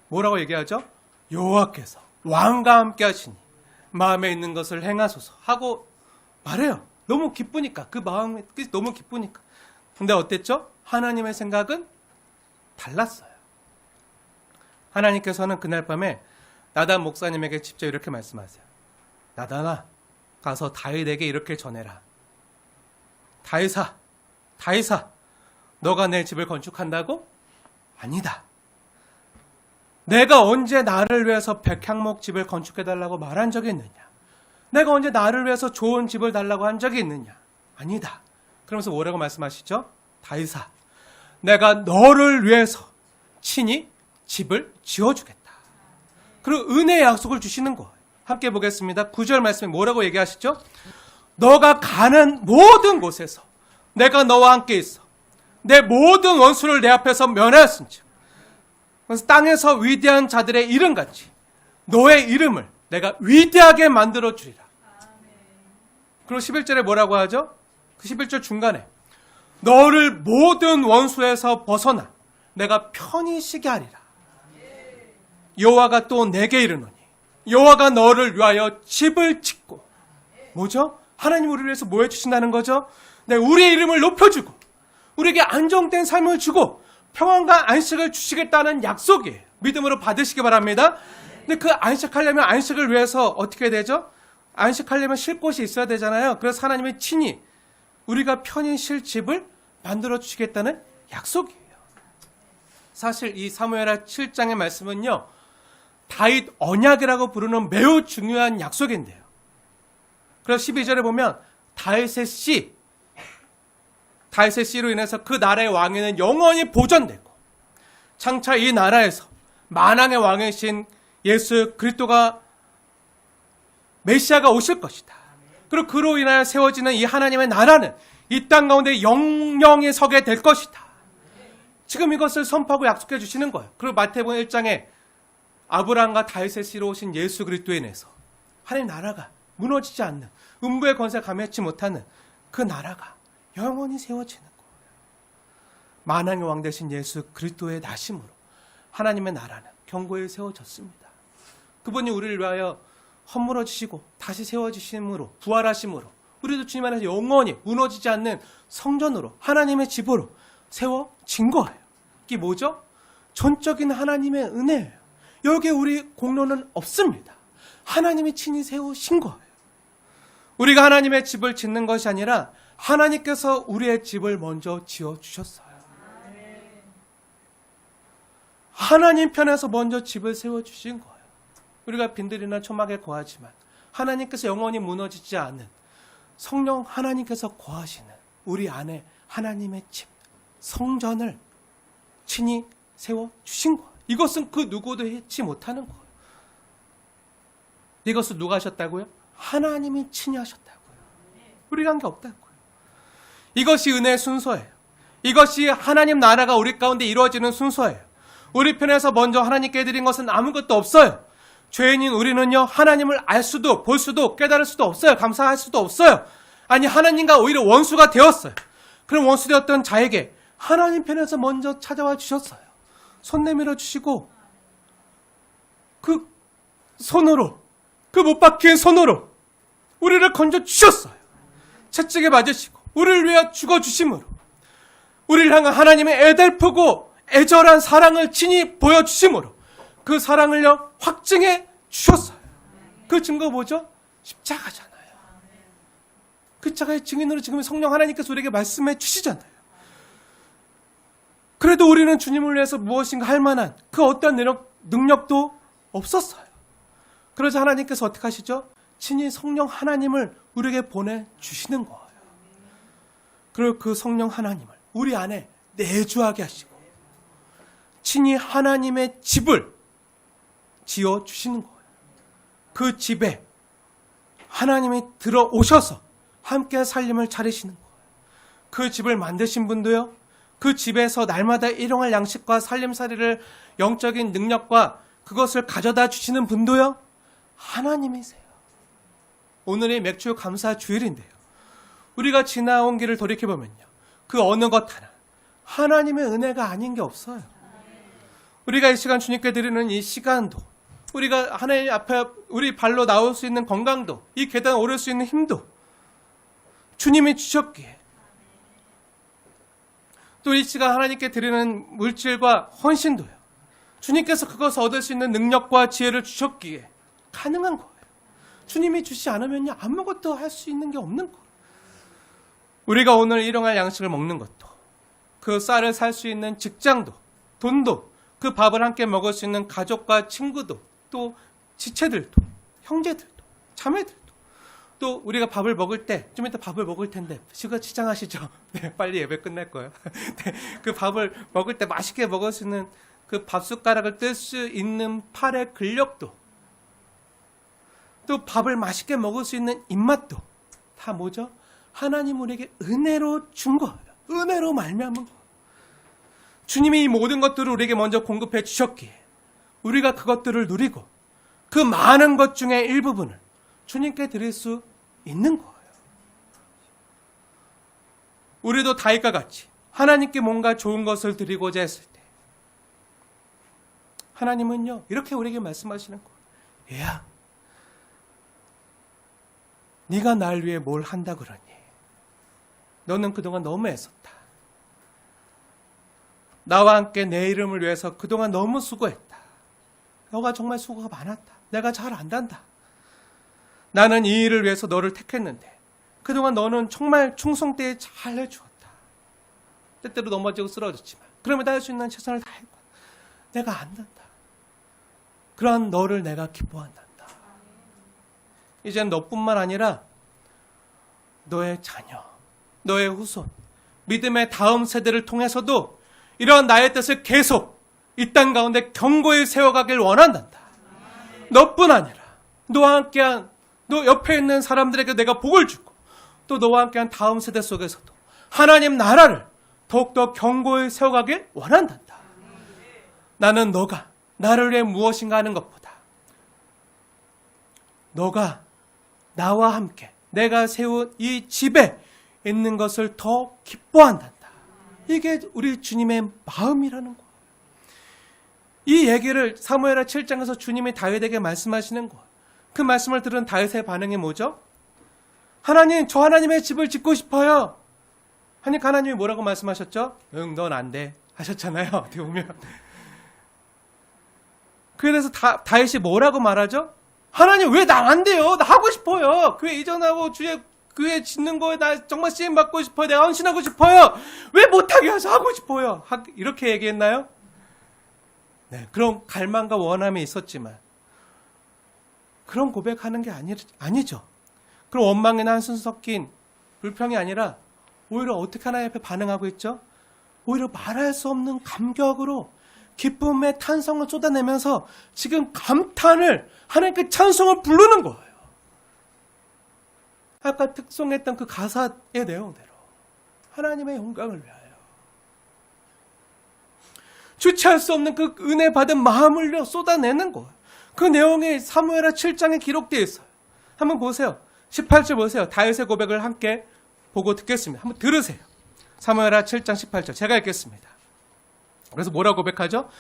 뭐라고 얘기하죠? 여호와께서 왕과 함께 하시니 마음에 있는 것을 행하소서 하고 말해요. 너무 기쁘니까. 그 마음이 너무 기쁘니까. 근데 어땠죠? 하나님의 생각은 달랐어요. 하나님께서는 그날 밤에 나단 목사님에게 직접 이렇게 말씀하세요. 나단아, 가서 다윗에게 이렇게 전해라. 다윗아, 너가 내 집을 건축한다고? 아니다. 내가 언제 나를 위해서 백향목 집을 건축해달라고 말한 적이 있느냐? 내가 언제 나를 위해서 좋은 집을 달라고 한 적이 있느냐? 아니다. 그러면서 뭐라고 말씀하시죠? 다윗아, 내가 너를 위해서 친히 집을 지어주겠다. 그리고 은혜의 약속을 주시는 거예요. 함께 보겠습니다. 9절 말씀에 뭐라고 얘기하시죠? 너가 가는 모든 곳에서 내가 너와 함께 있어. 내 모든 원수를 내 앞에서 면하였은즉. 그래서 땅에서 위대한 자들의 이름같이 너의 이름을 내가 위대하게 만들어 주리라. 그리고 11절에 뭐라고 하죠? 그 11절 중간에 너를 모든 원수에서 벗어나 내가 편히 쉬게 하리라. 여호와가 또 내게 이르노니 여호와가 너를 위하여 집을 짓고. 뭐죠? 하나님 우리를 위해서 뭐 해주신다는 거죠? 네, 우리의 이름을 높여주고 우리에게 안정된 삶을 주고 평안과 안식을 주시겠다는 약속이에요. 믿음으로 받으시기 바랍니다. 근데 그 안식하려면 안식을 위해서 어떻게 되죠? 안식하려면 쉴 곳이 있어야 되잖아요. 그래서 하나님이 친히 우리가 편히 쉴 집을 만들어 주시겠다는 약속이에요. 사실 이 사무엘하 7장의 말씀은요, 다윗 언약이라고 부르는 매우 중요한 약속인데요. 그래서 12절에 보면 다윗의 씨로 인해서 그 나라의 왕위는 영원히 보존되고 장차 이 나라에서 만왕의 왕이신 예수 그리스도가 메시아가 오실 것이다. 그리고 그로 인하여 세워지는 이 하나님의 나라는 이 땅 가운데 영영이 서게 될 것이다. 지금 이것을 선포하고 약속해 주시는 거예요. 그리고 마태복음 1장에 아브라함과 다윗의 씨로 오신 예수 그리스도에 인해서 하나님 나라가 무너지지 않는, 음부의 권세 감해치 못하는 그 나라가 영원히 세워지는 거예요. 만왕의 왕 되신 예수 그리스도의 나심으로 하나님의 나라는 견고히 세워졌습니다. 그분이 우리를 위하여 허물어지시고 다시 세워지심으로, 부활하심으로 우리도 주님 안에서 영원히 무너지지 않는 성전으로, 하나님의 집으로 세워진 거예요. 이게 뭐죠? 전적인 하나님의 은혜예요. 여기에 우리 공로는 없습니다. 하나님이 친히 세우신 거예요. 우리가 하나님의 집을 짓는 것이 아니라 하나님께서 우리의 집을 먼저 지어주셨어요. 하나님 편에서 먼저 집을 세워주신 거예요. 우리가 빈들이나 초막에 거하지만 하나님께서 영원히 무너지지 않는 성령 하나님께서 거하시는 우리 안에 하나님의 집, 성전을 친히 세워주신 거예요. 이것은 그 누구도 해치 못하는 거예요. 이것을 누가 하셨다고요? 하나님이 친히 하셨다고요. 우리가 한 게 없다고요. 이것이 은혜의 순서예요. 이것이 하나님 나라가 우리 가운데 이루어지는 순서예요. 우리 편에서 먼저 하나님께 드린 것은 아무것도 없어요. 죄인인 우리는요, 하나님을 알 수도 볼 수도 깨달을 수도 없어요. 감사할 수도 없어요. 아니, 하나님과 오히려 원수가 되었어요. 그럼 원수 되었던 자에게 하나님 편에서 먼저 찾아와 주셨어요. 손 내밀어 주시고 그 손으로, 그 못 박힌 손으로 우리를 건져 주셨어요. 채찍에 맞으시고 우리를 위해 죽어주심으로 우리를 향한 하나님의 애달프고 애절한 사랑을 친히 보여주심으로 그 사랑을요 확증해 주셨어요. 그 증거 뭐죠? 십자가잖아요. 그 십자가의 증인으로 지금 성령 하나님께서 우리에게 말씀해 주시잖아요. 그래도 우리는 주님을 위해서 무엇인가 할 만한 그 어떤 능력도 없었어요. 그러자 하나님께서 어떻게 하시죠? 친히 성령 하나님을 우리에게 보내주시는 거예요. 그리고 그 성령 하나님을 우리 안에 내주하게 하시고 친히 하나님의 집을 지어주시는 거예요. 그 집에 하나님이 들어오셔서 함께 살림을 차리시는 거예요. 그 집을 만드신 분도요, 그 집에서 날마다 일용할 양식과 살림살이를 영적인 능력과 그것을 가져다 주시는 분도요, 하나님이세요. 오늘이 맥주 감사 주일인데요. 우리가 지나온 길을 돌이켜보면요, 그 어느 것 하나 하나님의 은혜가 아닌 게 없어요. 우리가 이 시간 주님께 드리는 이 시간도, 우리가 하나님 앞에 우리 발로 나올 수 있는 건강도, 이 계단 오를 수 있는 힘도 주님이 주셨기에, 또 이 시간 하나님께 드리는 물질과 헌신도요, 주님께서 그것을 얻을 수 있는 능력과 지혜를 주셨기에 가능한 거예요. 주님이 주시지 않으면요, 아무것도 할 수 있는 게 없는 거예요. 우리가 오늘 일용할 양식을 먹는 것도, 그 쌀을 살 수 있는 직장도, 돈도, 그 밥을 함께 먹을 수 있는 가족과 친구도, 또 지체들도, 형제들도, 자매들도, 또 우리가 밥을 먹을 때, 좀 이따 밥을 먹을 텐데 시간 지장하시죠? 네, 빨리 예배 끝날 거예요. 네, 그 밥을 먹을 때 맛있게 먹을 수 있는 그 밥 숟가락을 뜰 수 있는 팔의 근력도, 또 밥을 맛있게 먹을 수 있는 입맛도 다 뭐죠? 하나님 우리에게 은혜로 준 거예요. 은혜로 말미암은 거예요. 주님이 이 모든 것들을 우리에게 먼저 공급해 주셨기에 우리가 그것들을 누리고 그 많은 것 중에 일부분을 주님께 드릴 수 있는 거예요. 우리도 다윗과 같이 하나님께 뭔가 좋은 것을 드리고자 했을 때 하나님은요, 이렇게 우리에게 말씀하시는 거예요. 얘야, 네가 날 위해 뭘 한다 그러니? 너는 그동안 너무 애썼다. 나와 함께 내 이름을 위해서 그동안 너무 수고했다. 너가 정말 수고가 많았다. 내가 잘 안단다. 나는 이 일을 위해서 너를 택했는데 그동안 너는 정말 충성되게 잘 해주었다. 때때로 넘어지고 쓰러졌지만 그럼에도 할 수 있는 최선을 다했고 내가 안단다. 그러한 너를 내가 기뻐한단다. 이젠 너뿐만 아니라 너의 자녀, 너의 후손, 믿음의 다음 세대를 통해서도 이러한 나의 뜻을 계속 이 땅 가운데 견고히 세워가길 원한단다. 너뿐 아니라 너와 함께한 너 옆에 있는 사람들에게 내가 복을 주고 또 너와 함께한 다음 세대 속에서도 하나님 나라를 더욱더 견고히 세워가길 원한단다. 나는 너가 나를 위해 무엇인가 하는 것보다 너가 나와 함께 내가 세운 이 집에 있는 것을 더 기뻐한단다. 이게 우리 주님의 마음이라는 거예요. 이 얘기를 사무엘하 7장에서 주님이 다윗에게 말씀하시는 거예요. 그 말씀을 들은 다윗의 반응이 뭐죠? 하나님, 저 하나님의 집을 짓고 싶어요. 하니까 하나님이 뭐라고 말씀하셨죠? 응, 넌 안 돼. 하셨잖아요. 어떻게 보면. 그에 대해서 다윗이 뭐라고 말하죠? 하나님, 왜 나 안 돼요? 나 하고 싶어요. 교회 이전하고 주의 교회 짓는 거에 나 정말 쓰임 받고 싶어요. 내가 헌신하고 싶어요. 왜 못하게 하셔? 하고 싶어요. 이렇게 얘기했나요? 네, 그런 갈망과 원함이 있었지만 그런 고백하는 게 아니죠. 그럼 원망이나 한숨 섞인 불평이 아니라 오히려 어떻게 하나님 앞에 반응하고 있죠? 오히려 말할 수 없는 감격으로 기쁨의 탄성을 쏟아내면서 지금 감탄을 하나님께 찬송을 부르는 거예요. 아까 특송했던 그 가사의 내용대로 하나님의 영광을 위하여 주체할 수 없는 그 은혜 받은 마음을 쏟아내는 거예요. 그 내용이 사무엘하 7장에 기록되어 있어요. 한번 보세요. 18절 보세요. 다윗의 고백을 함께 보고 듣겠습니다. 한번 들으세요. 사무엘하 7장 18절 제가 읽겠습니다. 그래서 뭐라고 고백하죠?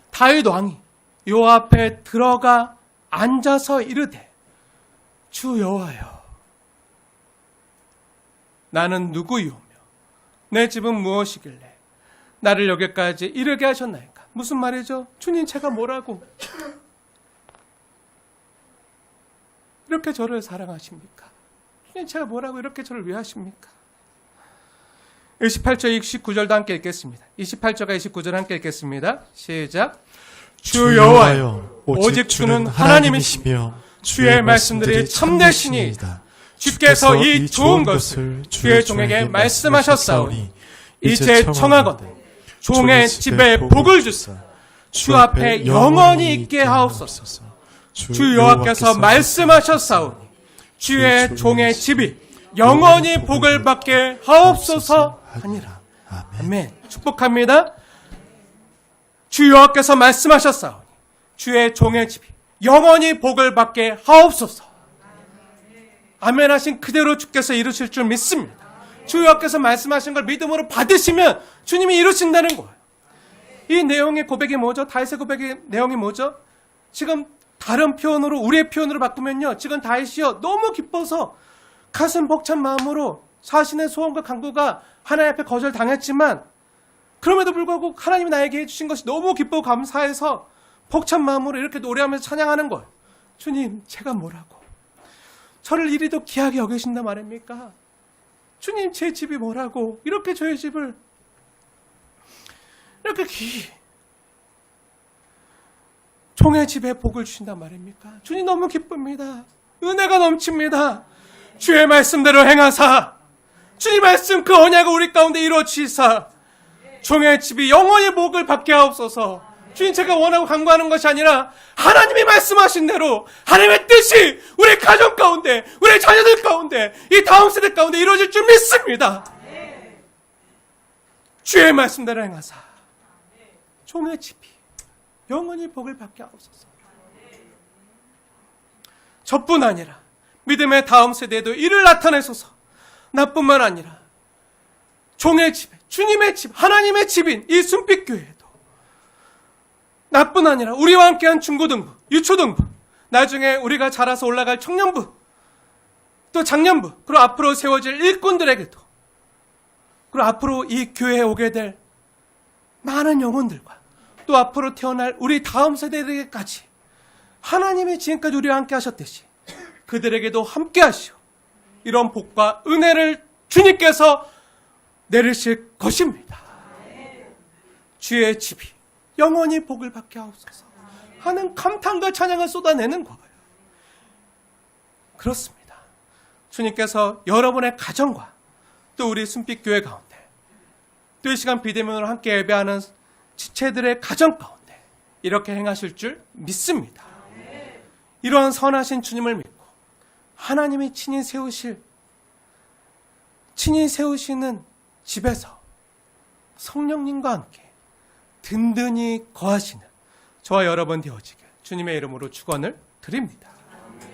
다윗 왕이 요 앞에 들어가 앉아서 이르되 주 여호와여, 나는 누구이오며 내 집은 무엇이길래 나를 여기까지 이르게 하셨나이까? 무슨 말이죠? 주님, 제가 뭐라고 이렇게 저를 사랑하십니까? 주님 제가 뭐라고 이렇게 저를 위하십니까? 28절 29절도 함께 읽겠습니다. 28절과 29절 함께 읽겠습니다. 시작. 주 여호와여 오직 주는 하나님이시며 주의 말씀들이 참되시니이다. 주께서 이 좋은 것을 주의 종에게 말씀하셨사오니 이제 청하건대 종의 집에 복을 주사 주 앞에 영원히 있게 하옵소서. 주 여호와께서 말씀하셨사오니 주의 종의 집이 영원히 복을 받게 하옵소서 하니라. 아멘. 축복합니다. 주 여호와께서 말씀하셨사오니 주의 종의 집이 영원히 복을 받게 하옵소서. 아멘 하신 그대로 주께서 이루실 줄 믿습니다. 주 여호와께서 말씀하신 걸 믿음으로 받으시면 주님이 이루신다는 거예요. 이 내용의 고백이 뭐죠? 다윗의 고백의 내용이 뭐죠? 지금 다른 표현으로 우리의 표현으로 바꾸면요. 지금 다윗이요 너무 기뻐서 가슴 벅찬 마음으로 자신의 소원과 간구가 하나님 앞에 거절당했지만 그럼에도 불구하고 하나님이 나에게 해주신 것이 너무 기쁘고 감사해서 벅찬 마음으로 이렇게 노래하면서 찬양하는 거예요. 주님 제가 뭐라고 저를 이리도 귀하게 여기신단 말입니까? 주님 제 집이 뭐라고 이렇게 저의 집을 이렇게 종의 집에 복을 주신단 말입니까? 주님 너무 기쁩니다. 은혜가 넘칩니다. 주의 말씀대로 행하사 주님 말씀 그 언약을 우리 가운데 이루어지사 종의 집이 영원히 복을 받게 하옵소서. 주님 제가 원하고 간구하는 것이 아니라 하나님이 말씀하신 대로 하나님의 뜻이 우리 가정 가운데 우리 자녀들 가운데 이 다음 세대 가운데 이루어질 줄 믿습니다. 주의 말씀대로 행하사 종의 집이 영원히 복을 받게 하옵소서. 저뿐 아니라 믿음의 다음 세대에도 이를 나타내소서. 나뿐만 아니라 종의 집에 주님의 집 하나님의 집인 이 순빛교회에도 나뿐 아니라 우리와 함께한 중고등부 유초등부 나중에 우리가 자라서 올라갈 청년부 또 장년부 그리고 앞으로 세워질 일꾼들에게도 그리고 앞으로 이 교회에 오게 될 많은 영혼들과 또 앞으로 태어날 우리 다음 세대들에게까지 하나님이 지금까지 우리와 함께 하셨듯이 그들에게도 함께 하시오. 이런 복과 은혜를 주님께서 내리실 것입니다. 주의 집이 영원히 복을 받게 하옵소서 하는 감탄과 찬양을 쏟아내는 거예요. 그렇습니다. 주님께서 여러분의 가정과 또 우리 순빛교회 가운데 또 이 시간 비대면으로 함께 예배하는 지체들의 가정 가운데 이렇게 행하실 줄 믿습니다. 이러한 선하신 주님을 믿고 하나님이 친히 세우시는 집에서 성령님과 함께 든든히 거하시는 저와 여러분 되어지게 주님의 이름으로 축원을 드립니다.